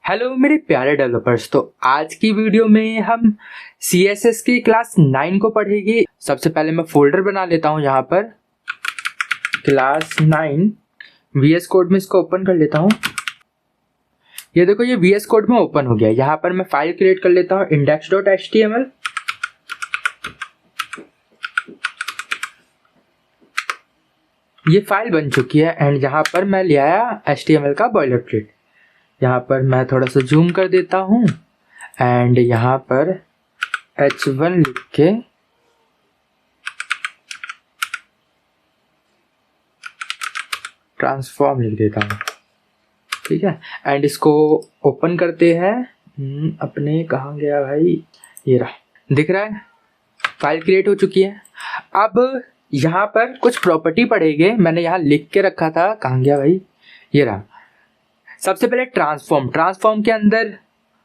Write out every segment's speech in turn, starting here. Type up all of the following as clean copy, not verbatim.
Hello मेरे प्यारे developers. तो आज की वीडियो में हम CSS की क्लास 9 को पढ़ेंगे। सबसे पहले मैं फोल्डर बना लेता हूँ यहाँ पर क्लास 9 VS कोड में इसको ओपन कर लेता हूँ। ये देखो ये VS कोड में ओपन हो गया। यहाँ पर मैं फाइल क्रिएट कर लेता हूँ index.html। ये फाइल बन चुकी है एंड यहाँ पर मैं ले आया HTML का बॉयलरप्लेट। यहाँ पर मैं थोड़ा सा जूम कर देता हूँ एंड यहाँ पर H1 लिख के ट्रांसफॉर्म लिख देता हूँ, ठीक है। एंड इसको ओपन करते हैं। अपने कहाँ गया भाई, ये रहा, दिख रहा है, फाइल क्रिएट हो चुकी है। अब यहाँ पर कुछ प्रॉपर्टी पड़ेगी, मैंने यहाँ लिख के रखा था, कहाँ गया भाई, ये रहा। सबसे पहले ट्रांसफॉर्म के अंदर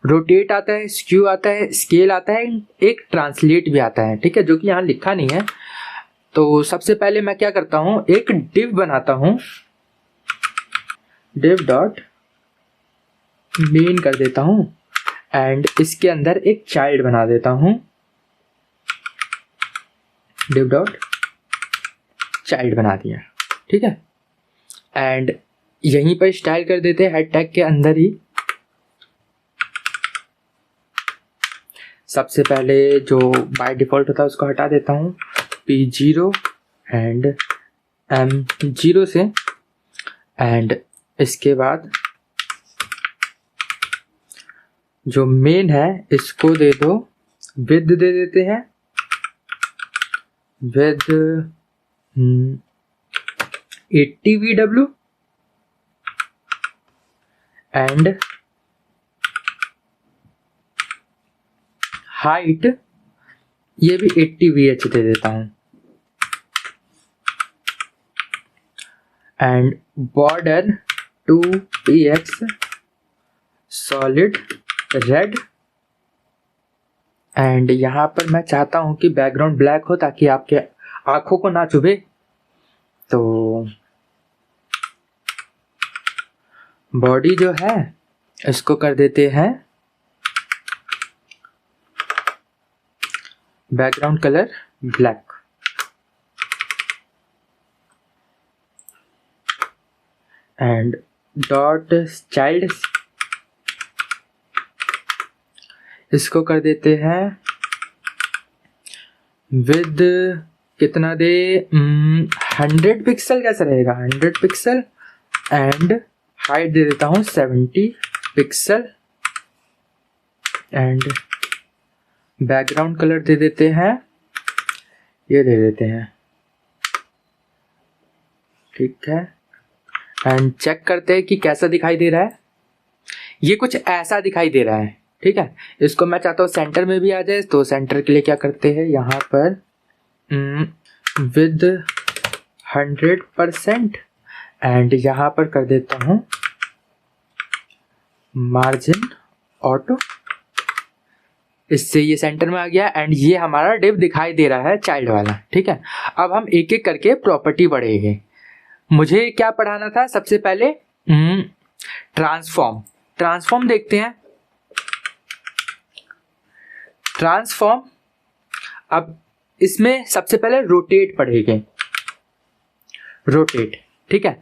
रोटेट आता है, स्क्यू आता है, स्केल आता है, एक ट्रांसलेट भी आता है, ठीक है, जो कि यहाँ लिखा नहीं है। तो सबसे पहले मैं क्या करता हूँ, एक डिव बनाता हूँ, डिव डॉट मेन कर देता हूँ एंड इसके अंदर एक चाइल्ड बना देता हूँ, डिव डॉट चाइल्ड बना दिया, ठीक है। एंड यहीं पर स्टाइल कर देते हैं हेड टैग के अंदर ही। सबसे पहले जो बाय डिफ़ॉल्ट होता है उसको हटा देता हूँ, P0 एंड M0 से। एंड इसके बाद जो मेन है इसको दे दो, विद दे देते हैं, विद 80 VW एंड हाइट ये भी 80 VH दे देता हूँ। And border 2px solid red. And यहाँ पर मैं चाहता हूँ कि बैकग्राउंड ब्लैक हो ताकि आपके आंखों को ना चुभे। तो बॉडी जो है इसको कर देते हैं background colour black. And dot child इसको कर देते हैं विद कितना दे, 100 पिक्सल कैसा रहेगा, 100 पिक्सल। एंड हाइट दे देता हूँ 70 पिक्सल एंड बैकग्राउंड कलर दे देते हैं, ये दे देते हैं, ठीक है। एंड चेक करते हैं कि कैसा दिखाई दे रहा है। ये कुछ ऐसा दिखाई दे रहा है, ठीक है। इसको मैं चाहता हूँ सेंटर में भी आ जाए, तो सेंटर के लिए क्या करते हैं, यहाँ पर विद 100% एंड यहाँ पर कर देता हूँ मार्जिन ऑटो। इससे ये सेंटर में आ गया एंड ये हमारा डिव दिखाई दे रहा है चाइल्ड वाला, ठीक है। अब हम एक एक करके प्रॉपर्टी पढ़ेंगे। मुझे क्या पढ़ाना था, सबसे पहले ट्रांसफॉर्म देखते हैं। ट्रांसफॉर्म, अब इसमें सबसे पहले रोटेट पढ़ेंगे, रोटेट, ठीक है।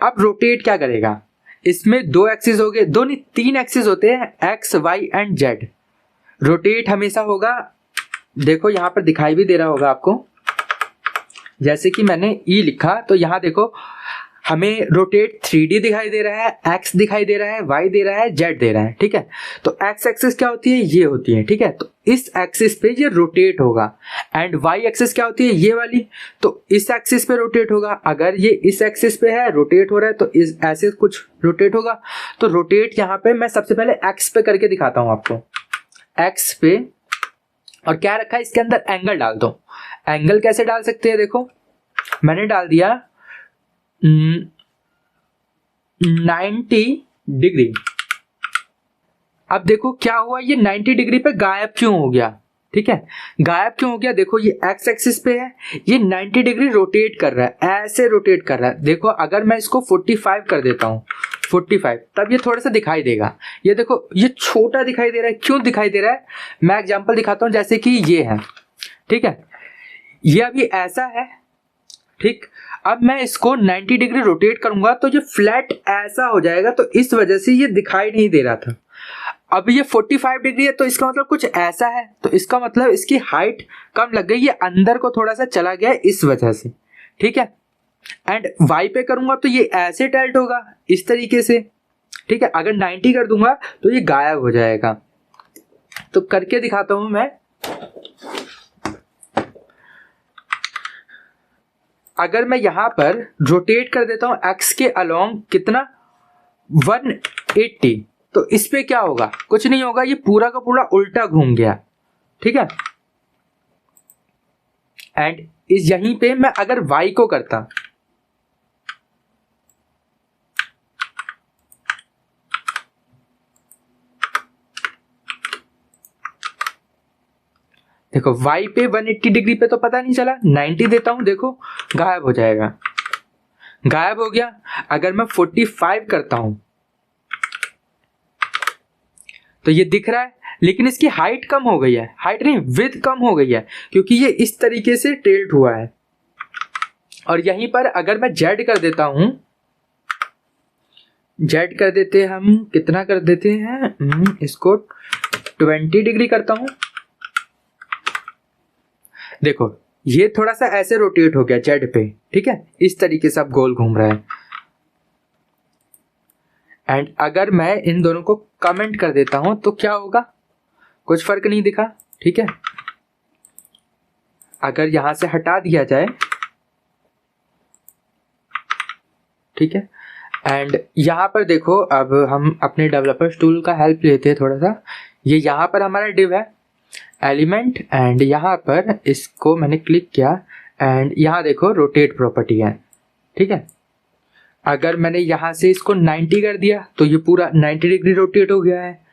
अब रोटेट क्या करेगा, इसमें 2 एक्सिस हो गए, 2 नहीं 3 एक्सिस होते हैं, X, Y and Z। Rotate हमेशा होगा, देखो यहाँ पर दिखाई भी दे रहा होगा आपको, जैसे कि मैंने E लिखा तो यहाँ देखो हमें रोटेट 3D दिखाई दे रहा है, X दिखाई दे रहा है, Y दे रहा है, Z दे रहा है, ठीक है। तो X एक्सिस क्या होती है, ये होती है, ठीक है। तो इस एक्सिस पे ये रोटेट होगा एंड Y एक्सिस क्या होती है, ये वाली, तो इस एक्सिस पे रोटेट होगा। अगर ये इस एक्सिस पे है, रोटेट हो रहा है, तो इस ऐसे कुछ रोटेट होगा। तो रोटेट यहाँ पे मैं सबसे पहले X पे करके दिखाता हूँ आपको, X पे। और क्या रखा है इसके अंदर, एंगल डाल दो। एंगल कैसे डाल सकते हैं, देखो मैंने डाल दिया 90 डिग्री। अब देखो क्या हुआ, ये 90 डिग्री पे गायब क्यों हो गया, ठीक है। गायब क्यों हो गया, देखो ये एक्स एक्सिस पे है, ये 90 डिग्री रोटेट कर रहा है, ऐसे रोटेट कर रहा है। देखो अगर मैं इसको 45 कर देता हूँ, 45, तब ये थोड़ा सा दिखाई देगा। ये देखो ये छोटा दिखाई दे रहा है, क्यों दिखाई दे रहा है? मैं एग्जांपल दिखाता हूँ, जैसे कि ये है, ठीक है, ये अभी ऐसा है, ठीक। अब मैं इसको 90 डिग्री रोटेट करूंगा तो ये फ्लैट ऐसा हो जाएगा, तो इस वजह से ये दिखाई नहीं दे रहा था। अब ये 45 डिग्री है, तो इसका मतलब कुछ ऐसा है, तो इसका मतलब इसकी हाइट कम लग गई, ये अंदर को थोड़ा सा चला गया इस वजह से, ठीक है। एंड वाई पे करूंगा तो ये ऐसे टाइल्ट होगा इस तरीके से, ठीक है। अगर 90 कर दूंगा तो ये गायब हो जाएगा। तो करके दिखाता हूं मैं। अगर मैं यहां पर रोटेट कर देता हूं एक्स के अलोंग कितना 180, तो इस पे क्या होगा? कुछ नहीं होगा, ये पूरा का पूरा उल्टा घूम गया, ठीक है। एंड इस यहीं पे मैं अगर y को करता, देखो y पे 180 डिग्री पे तो पता नहीं चला, 90 देता हूं, देखो गायब हो जाएगा, गायब हो गया। अगर मैं 45 करता हूं तो ये दिख रहा है, लेकिन इसकी हाइट कम हो गई है, हाइट नहीं विड्थ कम हो गई है, क्योंकि ये इस तरीके से टिल्ट हुआ है। और यहीं पर अगर मैं z कर देता हूं, z कर देते हम, कितना कर देते हैं, इसको 20 डिग्री करता हूं, देखो ये थोड़ा सा ऐसे रोटेट हो गया z पे, ठीक है, इस तरीके से अब गोल घूम रहा है। एंड अगर मैं इन दोनों को कमेंट कर देता हूं तो क्या होगा? कुछ फर्क नहीं दिखा, ठीक है। अगर यहां से हटा दिया जाए, ठीक है, एंड यहां पर देखो, अब हम अपने डेवलपर्स टूल का हेल्प लेते हैं थोड़ा सा। ये यहां पर हमारा डिव है, एलिमेंट, एंड यहाँ पर इसको मैंने क्लिक किया, एंड यहाँ देखो रोटेट प्रॉपर्टी है, ठीक है। अगर मैंने यहाँ से इसको 90 कर दिया तो ये पूरा 90 डिग्री रोटेट हो गया है।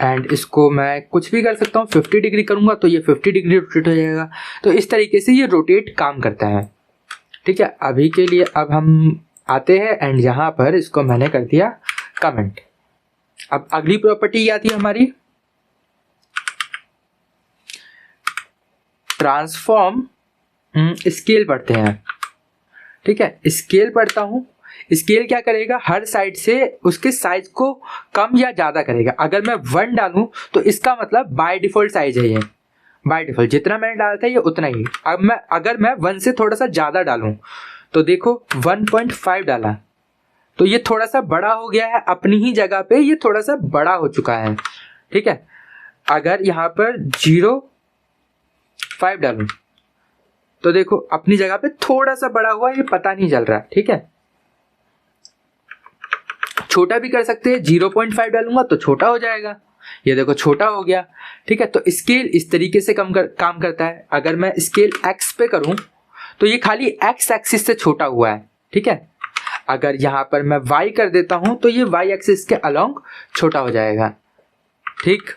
एंड इसको मैं कुछ भी कर सकता हूँ, 50 डिग्री करूँगा तो ये 50 डिग्री रोटेट हो जाएगा। तो इस तरीके से ये रोटेट काम करता है, ठीक है। अभी के लिए अब हम आते हैं, एंड यहाँ पर इसको मैंने कर दिया कमेंट। अब अगली प्रॉपर्टी आती है हमारी ट्रांसफॉर्म स्केल पढ़ते हैं, ठीक है। स्केल पढ़ता हूं, स्केल क्या करेगा? हर साइड से उसके साइज को कम या ज्यादा करेगा। अगर मैं 1 डालूं तो इसका मतलब बाय डिफॉल्ट साइज है, ये बाय डिफॉल्ट जितना मैंने डाला था ये उतना ही। अब मैं अगर मैं 1 से थोड़ा सा ज्यादा डालूं तो देखो 1.5 डाला तो ये थोड़ा सा बड़ा हो गया है, अपनी ही जगह पे ये थोड़ा सा बड़ा हो चुका है, ठीक है। अगर यहाँ पर 0.5 डालूं तो देखो अपनी जगह पे थोड़ा सा बड़ा हुआ, ये पता नहीं चल रहा, ठीक है। छोटा भी कर सकते हैं, 0.5 डालूंगा तो छोटा हो जाएगा, ये देखो छोटा हो गया, ठीक है। तो स्केल इस तरीके से काम करता है। अगर मैं स्केल x पे करूं तो ये खाली x एक्सिस से छोटा हुआ है, ठीक है। अगर यहाँ पर मैं y कर देता हूं तो ये y एक्सिस के अलोंग छोटा हो जाएगा, ठीक।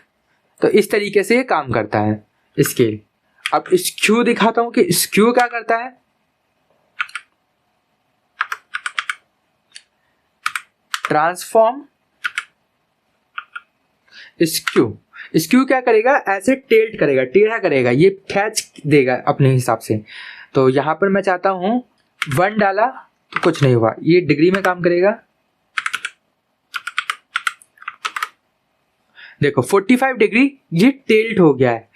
तो इस तरीके से ये काम करता है स्केल। अब स्क्यू दिखाता हूं कि स्क्यू क्या करता है। ट्रांसफॉर्म स्क्यू, स्क्यू क्या करेगा? ऐसे टिल्ट करेगा, टेढ़ा करेगा, ये खींच देगा अपने हिसाब से। तो यहां पर मैं चाहता हूं 1 डाला तो कुछ नहीं हुआ, ये डिग्री में काम करेगा। देखो 45 डिग्री ये टिल्ट हो गया है,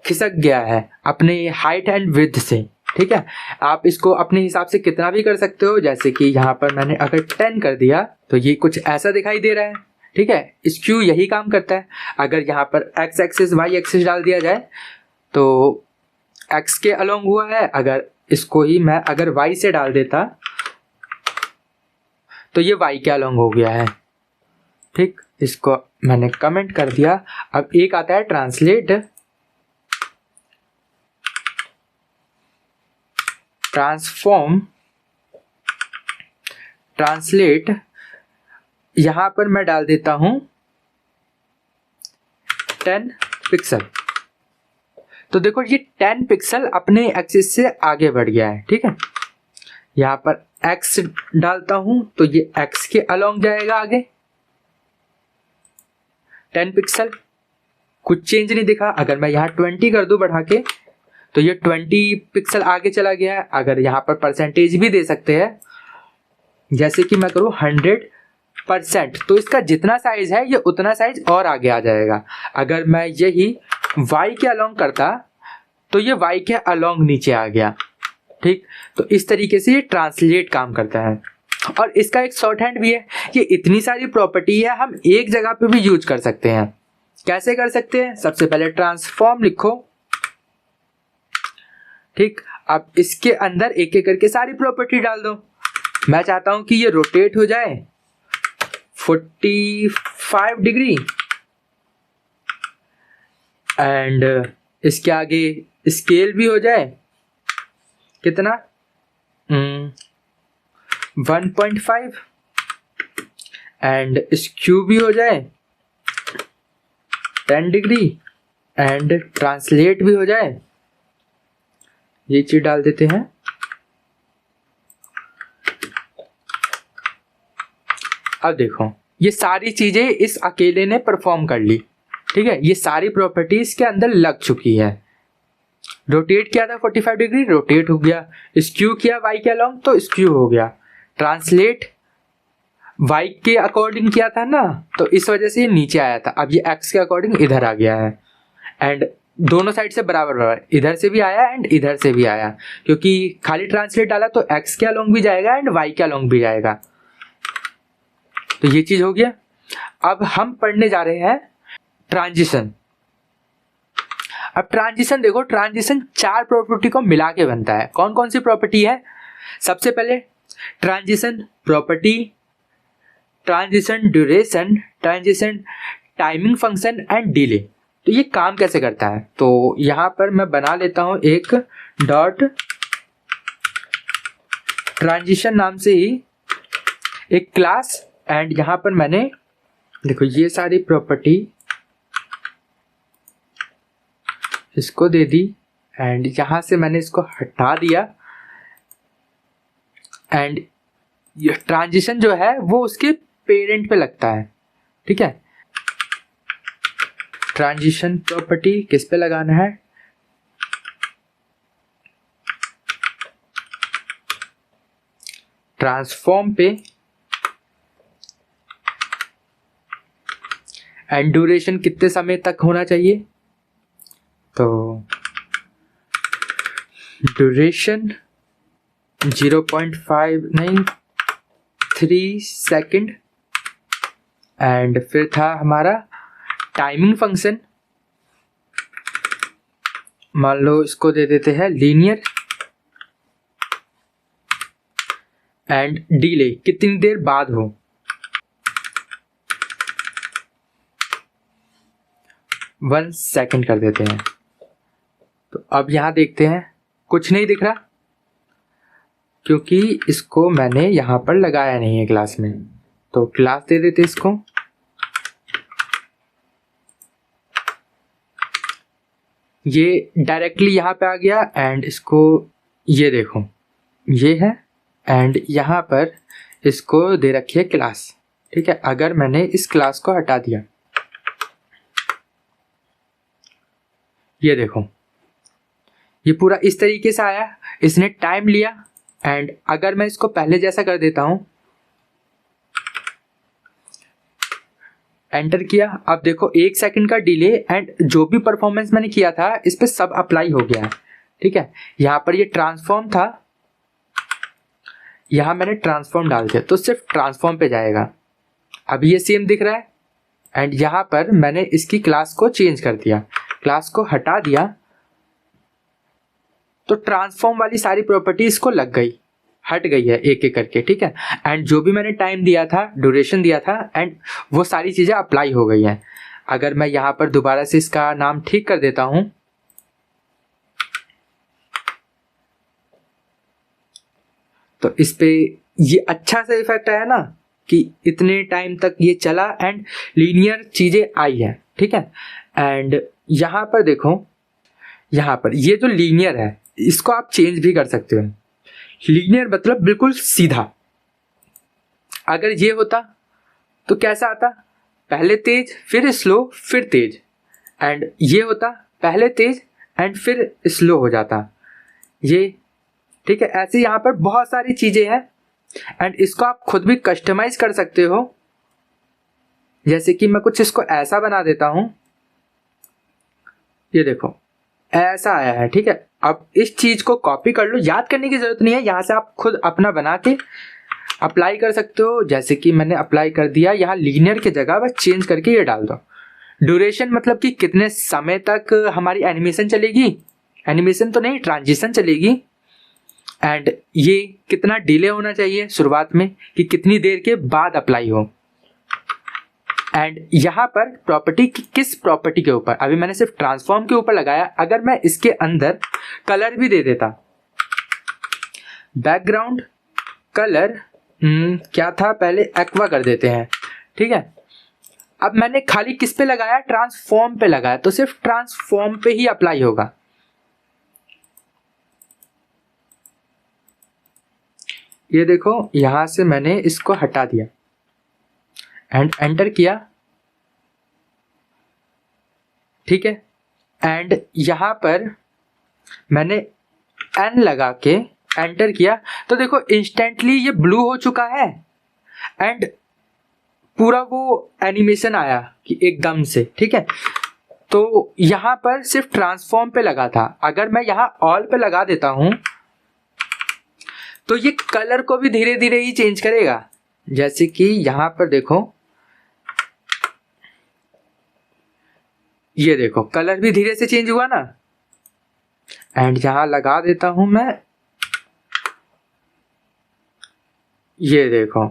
खिसक गया है अपने हाइट एंड विड्थ से, ठीक है। आप इसको अपने हिसाब से कितना भी कर सकते हो, जैसे कि यहाँ पर मैंने अगर 10 कर दिया तो ये कुछ ऐसा दिखाई दे रहा है, ठीक है। स्क्यू यही काम करता है। अगर यहाँ पर x एक्सिस y एक्सिस डाल दिया जाए तो x के अलोंग हुआ है, अगर इसको ही मैं अगर y से डाल देता तो ये y के अलोंग हो गया है, ठीक। इसको मैंने कमेंट कर दिया। अब एक आता है ट्रांसलेट, ट्रांसफॉर्म ट्रांसलेट, यहां पर मैं डाल देता हूं 10 पिक्सल। तो देखो ये 10 पिक्सल अपने एक्सिस से आगे बढ़ गया है, ठीक है। यहाँ पर x डालता हूं तो ये x के अलोंग जाएगा आगे 10 पिक्सल, कुछ चेंज नहीं दिखा। अगर मैं यहाँ 20 कर दूं बढ़ा के तो ये 20 पिक्सल आगे चला गया है। अगर यहाँ पर परसेंटेज भी दे सकते हैं, जैसे कि मैं करूँ 100%, तो इसका जितना साइज है ये उतना साइज और आगे आ जाएगा। अगर मैं यही y के अलोंग करता तो ये y के अलोंग नीचे आ गया। ठीक, तो इस तरीके से ये ट्रांसलेट काम करता है। और इसका एक शॉर्ट हैंड भी है। ये इतनी सारी प्रॉपर्टी है, हम एक जगह पे भी यूज कर सकते हैं। कैसे कर सकते हैं? सबसे पहले ट्रांसफॉर्म लिखो। ठीक, अब इसके अंदर एक एक करके सारी प्रॉपर्टी डाल दो। मैं चाहता हूं कि ये रोटेट हो जाए 45 डिग्री एंड इसके आगे स्केल भी हो जाए कितना 1.5 एंड स्क्यू भी हो जाए 10 डिग्री एंड ट्रांसलेट भी हो जाए। ये चीज डाल देते हैं। अब देखो ये सारी चीजें इस अकेले ने परफॉर्म कर ली। ठीक है, ये सारी प्रॉपर्टीज के अंदर लग चुकी है। रोटेट किया था 45 डिग्री, रोटेट हो गया। स्क्यू किया y के अलोंग तो स्क्यू हो गया। ट्रांसलेट y के अकॉर्डिंग किया था ना, तो इस वजह से ये नीचे आया था। अब ये x के अकॉर्डिंग इधर आ गया है एंड दोनों साइड से बराबर बराबर, इधर से भी आया एंड इधर से भी आया, क्योंकि खाली ट्रांसलेट डाला तो x के अलोंग भी जाएगा एंड y के अलोंग भी जाएगा। तो ये चीज हो गया। अब हम पढ़ने जा रहे हैं ट्रांजिशन। अब ट्रांजिशन देखो, ट्रांजिशन 4 प्रॉपर्टी को मिला के बनता है। कौन कौन सी प्रॉपर्टी है? सबसे पहले transition property, transition duration, transition timing function and delay. तो ये काम कैसे करता है? तो यहां पर मैं बना लेता हूं एक डॉट ट्रांजिशन नाम से ही एक क्लास एंड यहां पर मैंने देखो ये सारी प्रॉपर्टी इसको दे दी एंड यहां से मैंने इसको हटा दिया एंड ये ट्रांजिशन जो है वो उसके पेरेंट पे लगता है। ठीक है, ट्रांजिशन प्रॉपर्टी किस पे लगाना है? ट्रांसफॉर्म पे एंड ड्यूरेशन कितने समय तक होना चाहिए? तो ड्यूरेशन 0.593 सेकेंड एंड फिर था हमारा टाइमिंग फंक्शन, मान लो इसको दे देते हैं लीनियर एंड डिले कितनी देर बाद हो। 1 सेकेंड कर देते हैं। तो अब यहां देखते हैं कुछ नहीं दिख रहा क्योंकि इसको मैंने यहां पर लगाया नहीं है क्लास में। तो क्लास दे देते इसको, ये डायरेक्टली यहां पे आ गया एंड इसको ये देखो ये है एंड यहां पर इसको दे रखी है क्लास। ठीक है, अगर मैंने इस क्लास को हटा दिया, ये देखो ये पूरा इस तरीके से आया, इसने टाइम लिया एंड अगर मैं इसको पहले जैसा कर देता हूं, एंटर किया, अब देखो 1 सेकंड का डिले एंड जो भी परफॉर्मेंस मैंने किया था इस पे सब अप्लाई हो गया है। ठीक है, यहां पर ये ट्रांसफॉर्म था, यहां मैंने ट्रांसफॉर्म डाल दिया तो सिर्फ ट्रांसफॉर्म पे जाएगा। अब ये सेम दिख रहा है एंड यहां पर मैंने इसकी क्लास को चेंज कर दिया, क्लास को हटा दिया तो ट्रांसफॉर्म वाली सारी प्रॉपर्टी इसको लग गई, हट गई है एक एक करके। ठीक है, एंड जो भी मैंने टाइम दिया था, ड्यूरेशन दिया था एंड वो सारी चीजें अप्लाई हो गई हैं। अगर मैं यहां पर दोबारा से इसका नाम ठीक कर देता हूं, तो इस पे ये अच्छा सा इफेक्ट आया ना कि इतने टाइम तक ये चला एंड लीनियर चीजें आई है। ठीक है, एंड यहां पर देखो, यहां पर ये जो लीनियर है इसको आप चेंज भी कर सकते हो। लीनियर मतलब बिल्कुल सीधा। अगर ये होता तो कैसा आता, पहले तेज फिर स्लो फिर तेज, एंड ये होता पहले तेज एंड फिर स्लो हो जाता ये। ठीक है, ऐसे यहाँ पर बहुत सारी चीजें हैं एंड इसको आप खुद भी कस्टमाइज कर सकते हो। जैसे कि मैं कुछ इसको ऐसा बना देता हूं, ये देखो ऐसा आया है। ठीक है, अब इस चीज को कॉपी कर लो, याद करने की जरूरत नहीं है, यहां से आप खुद अपना बना के अप्लाई कर सकते हो। जैसे कि मैंने अप्लाई कर दिया, यहाँ लीनियर की जगह बस चेंज करके ये डाल दो। ड्यूरेशन मतलब कि कितने समय तक हमारी एनिमेशन चलेगी, एनिमेशन तो नहीं ट्रांजिशन चलेगी। एंड ये कितना डिले होना चाहिए शुरुआत में, कि कितनी देर के बाद अप्लाई हो। एंड यहाँ पर प्रॉपर्टी, किस प्रॉपर्टी के ऊपर, अभी मैंने सिर्फ ट्रांसफॉर्म के ऊपर लगाया, अगर मैं इसके अंदर कलर भी दे देता, बैकग्राउंड कलर क्या था पहले, एक्वा कर देते हैं। ठीक है, अब मैंने खाली किस पे लगाया, ट्रांसफॉर्म पे लगाया, तो सिर्फ ट्रांसफॉर्म पे ही अप्लाई होगा। ये देखो यहां से मैंने इसको हटा दिया एंड एंटर किया। ठीक है, एंड यहां पर मैंने एन लगा के एंटर किया, तो देखो इंस्टेंटली ये ब्लू हो चुका है एंड पूरा वो एनिमेशन आया कि एकदम से। ठीक है, तो यहां पर सिर्फ ट्रांसफॉर्म पे लगा था, अगर मैं यहां ऑल पे लगा देता हूं तो ये कलर को भी धीरे धीरे ही चेंज करेगा। जैसे कि यहां पर देखो, ये देखो कलर भी धीरे से चेंज हुआ ना। एंड यहां लगा देता हूं मैं, ये देखो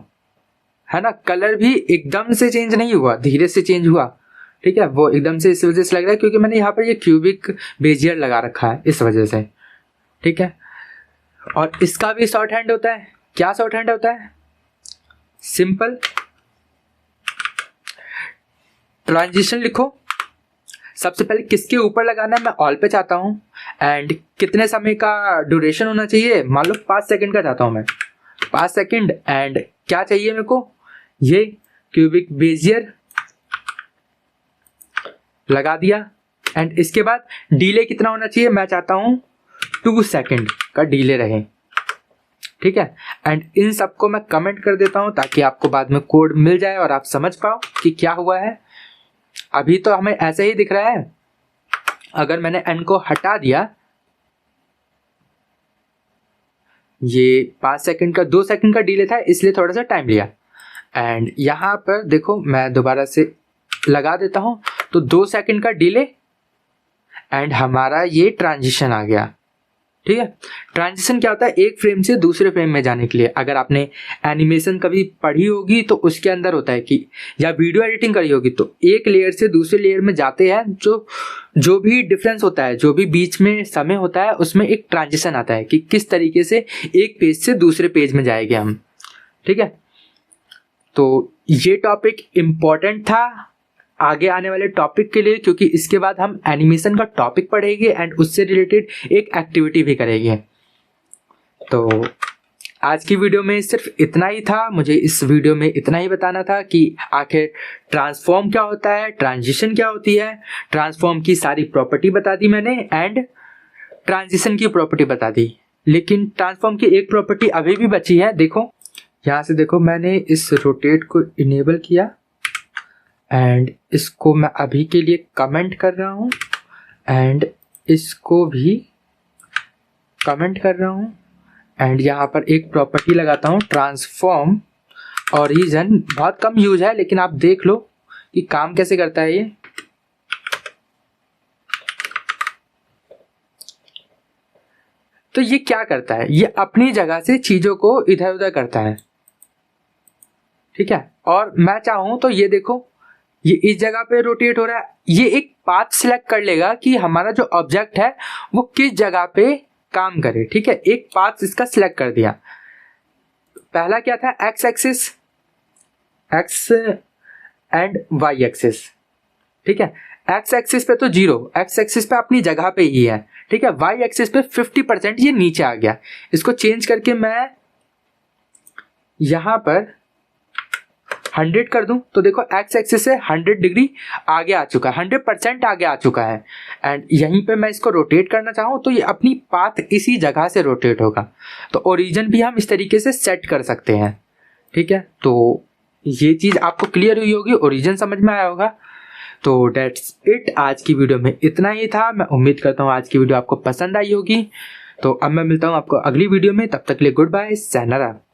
है ना, कलर भी एकदम से चेंज नहीं हुआ, धीरे से चेंज हुआ। ठीक है, वो एकदम से इस वजह से लग रहा है क्योंकि मैंने यहाँ पर ये क्यूबिक बेजियर लगा रखा है, इस वजह से। ठीक है, और इसका भी शॉर्ट हैंड होता है। क्या शॉर्ट हैंड होता है, सिंपल ट्रांजिशन लिखो। सबसे पहले किसके ऊपर लगाना है, मैं ऑल पे चाहता हूं। एंड कितने समय का ड्यूरेशन होना चाहिए, मान लो 5 सेकंड का चाहता हूं मैं, 5 सेकंड। एंड क्या चाहिए मेरे को, ये क्यूबिक बेजियर लगा दिया। एंड इसके बाद डिले कितना होना चाहिए, मैं चाहता हूं 2 सेकंड का डिले रहे। ठीक है, एंड इन सबको मैं कमेंट कर देता हूं ताकि आपको बाद में कोड मिल जाए और आप समझ पाओ कि क्या हुआ है। अभी तो हमें ऐसे ही दिख रहा है, अगर मैंने एन को हटा दिया, ये 5 सेकंड का 2 सेकंड का डिले था इसलिए थोड़ा सा टाइम लिया। एंड यहाँ पर देखो मैं दोबारा से लगा देता हूं, तो 2 सेकंड का डिले एंड हमारा ये ट्रांजिशन आ गया। ठीक है, ट्रांजिशन क्या होता है, एक फ्रेम से दूसरे फ्रेम में जाने के लिए। अगर आपने एनिमेशन कभी पढ़ी होगी तो उसके अंदर होता है कि, या वीडियो एडिटिंग करी होगी तो एक लेयर से दूसरे लेयर में जाते हैं, जो भी डिफरेंस होता है, जो भी बीच में समय होता है, उसमें एक ट्रांजिशन आता है कि किस तरीके से एक पेज से दूसरे पेज में जाएंगे हम। ठीक है, तो ये टॉपिक इम्पॉर्टेंट था आगे आने वाले टॉपिक के लिए, क्योंकि इसके बाद हम एनिमेशन का टॉपिक पढ़ेंगे एंड उससे रिलेटेड एक एक्टिविटी भी करेंगे। तो आज की वीडियो में सिर्फ इतना ही था, मुझे इस वीडियो में इतना ही बताना था कि आखिर ट्रांसफॉर्म क्या होता है, ट्रांजिशन क्या होती है, ट्रांसफॉर्म की सारी प्रॉपर्टी बता दी मैंने एंड ट्रांजिशन की प्रॉपर्टी बता दी। लेकिन ट्रांसफॉर्म की एक प्रॉपर्टी अभी भी बची है। देखो यहाँ से देखो, मैंने इस रोटेट को इनेबल किया एंड इसको मैं अभी के लिए कमेंट कर रहा हूँ एंड इसको भी कमेंट कर रहा हूँ। एंड यहाँ पर एक प्रॉपर्टी लगाता हूँ, ट्रांसफॉर्म ओरिजिन। बहुत कम यूज है लेकिन आप देख लो कि काम कैसे करता है ये। तो ये क्या करता है, ये अपनी जगह से चीजों को इधर उधर करता है। ठीक है, और मैं चाहूं तो ये देखो, ये इस जगह पे रोटेट हो रहा है। ये एक पाथ सिलेक्ट कर लेगा कि हमारा जो ऑब्जेक्ट है वो किस जगह पे काम करे। ठीक है, एक पाथ इसका सिलेक्ट कर दिया। पहला क्या था, X axis, X and Y axis. ठीक है, एक्स एक्सिस पे तो 0, एक्स एक्सिस पे अपनी जगह पे ही है, ठीक है। वाई एक्सिस पे 50% ये नीचे आ गया। इसको चेंज करके मैं यहाँ पर 100 कर दूं तो देखो एक्स एक्सिस से 100 डिग्री आगे आ चुका है, 100% आगे आ चुका है। एंड यहीं पे मैं इसको रोटेट करना चाहूँ तो ये अपनी पाथ इसी जगह से रोटेट होगा। तो ओरिजिन भी हम इस तरीके से सेट कर सकते हैं, ठीक है। तो ये चीज़ आपको क्लियर हुई होगी, ओरिजिन समझ में आया होगा। तो डेट्स इट, आज की वीडियो में इतना ही था। मैं उम्मीद करता हूँ आज की वीडियो आपको पसंद आई होगी। तो अब मैं मिलता हूँ आपको अगली वीडियो में, तब तक के लिए गुड बाय, sayonara।